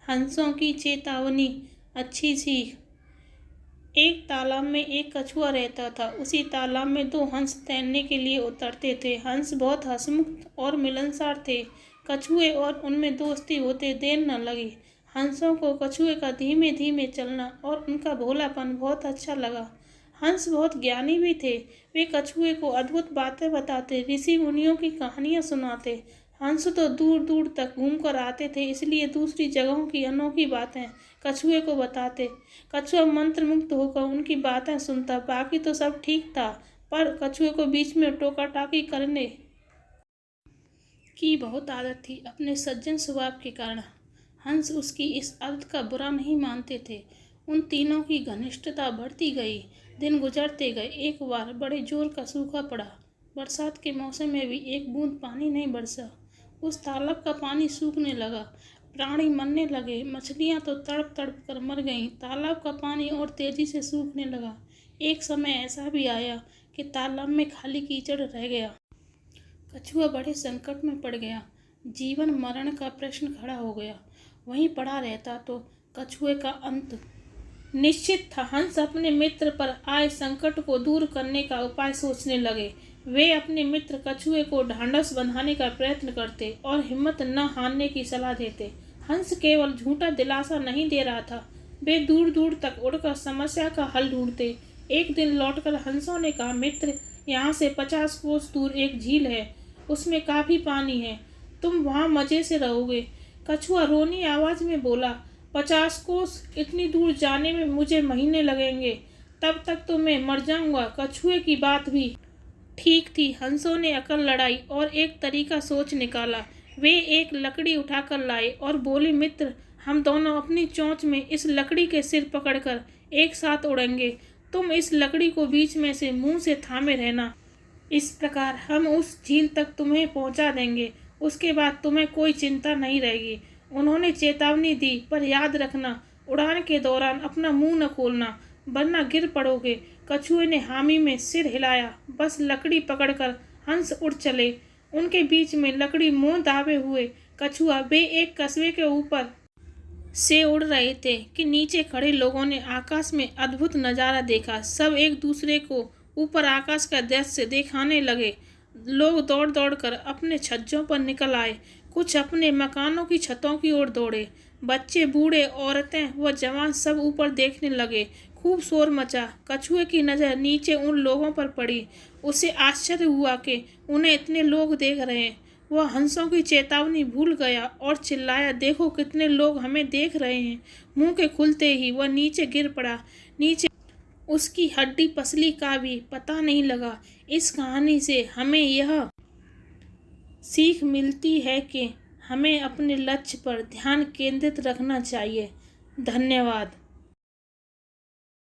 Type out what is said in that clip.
हंसों की चेतावनी, अच्छी सीख। एक तालाब में एक कछुआ रहता था। उसी तालाब में दो हंस तैरने के लिए उतरते थे। हंस बहुत हंसमुख और मिलनसार थे। कछुए और उनमें दोस्ती होते देर न लगी। हंसों को कछुए का धीमे धीमे चलना और उनका भोलापन बहुत अच्छा लगा। हंस बहुत ज्ञानी भी थे। वे कछुए को अद्भुत बातें बताते, ऋषि मुनियों की कहानियां सुनाते। हंस तो दूर दूर तक घूमकर आते थे, इसलिए दूसरी जगहों की अनोखी बातें कछुए को बताते। कछुआ मंत्रमुग्ध होकर उनकी बातें सुनता। बाकी तो सब ठीक था, पर कछुए को बीच में टोका टाकी करने की बहुत आदत थी। अपने सज्जन स्वभाव के कारण हंस उसकी इस आदत का बुरा नहीं मानते थे। उन तीनों की घनिष्ठता बढ़ती गई। दिन गुजरते गए। एक बार बड़े जोर का सूखा पड़ा। बरसात के मौसम में भी एक बूंद पानी नहीं बरसा। उस तालाब का पानी सूखने लगा। प्राणी मरने लगे। मछलियां तो तड़प तड़प कर मर गईं। तालाब का पानी और तेजी से सूखने लगा। एक समय ऐसा भी आया कि तालाब में खाली कीचड़ रह गया। कछुआ बड़े संकट में पड़ गया। जीवन मरण का प्रश्न खड़ा हो गया। वहीं पड़ा रहता तो कछुए का अंत निश्चित था। हंस अपने मित्र पर आए संकट को दूर करने का उपाय सोचने लगे। वे अपने मित्र कछुए को ढांढस बंधाने का प्रयत्न करते और हिम्मत न हारने की सलाह देते। हंस केवल झूठा दिलासा नहीं दे रहा था, वे दूर दूर तक उड़कर समस्या का हल ढूंढते। एक दिन लौटकर हंसों ने कहा, मित्र, यहाँ से 50 कोस दूर एक झील है, उसमें काफी पानी है, तुम वहाँ मजे से रहोगे। कछुआ रोनी आवाज में बोला, 50 कोस? इतनी दूर जाने में मुझे महीने लगेंगे, तब तक तो मैं मर जाऊंगा। कछुए की बात भी ठीक थी। हंसों ने अकल लड़ाई और एक तरीका सोच निकाला। वे एक लकड़ी उठाकर लाए और बोले, मित्र, हम दोनों अपनी चोंच में इस लकड़ी के सिर पकड़कर एक साथ उड़ेंगे। तुम इस लकड़ी को बीच में से मुंह से थामे रहना। इस प्रकार हम उस झील तक तुम्हें पहुंचा देंगे। उसके बाद तुम्हें कोई चिंता नहीं रहेगी। उन्होंने चेतावनी दी, पर याद रखना, उड़ान के दौरान अपना मुंह न खोलना, वरना गिर पड़ोगे। कछुए ने हामी में सिर हिलाया। बस लकड़ी पकड़कर हंस उड़ चले। उनके बीच में लकड़ी मुंह दाबे हुए कछुआ, वे एक कस्बे के ऊपर से उड़ रहे थे कि नीचे खड़े लोगों ने आकाश में अद्भुत नजारा देखा। सब एक दूसरे को ऊपर आकाश का दृश्य दिखाने लगे। लोग दौड़ दौड़ कर अपने छज्जों पर निकल आए। कुछ अपने मकानों की छतों की ओर दौड़े। बच्चे, बूढ़े, औरतें व जवान सब ऊपर देखने लगे। खूब शोर मचा। कछुए की नज़र नीचे उन लोगों पर पड़ी। उसे आश्चर्य हुआ कि उन्हें इतने लोग देख रहे हैं। वह हंसों की चेतावनी भूल गया और चिल्लाया, देखो कितने लोग हमें देख रहे हैं। मुंह के खुलते ही वह नीचे गिर पड़ा। नीचे उसकी हड्डी पसली का भी पता नहीं लगा। इस कहानी से हमें यह सीख मिलती है कि हमें अपने लक्ष्य पर ध्यान केंद्रित रखना चाहिए। धन्यवाद।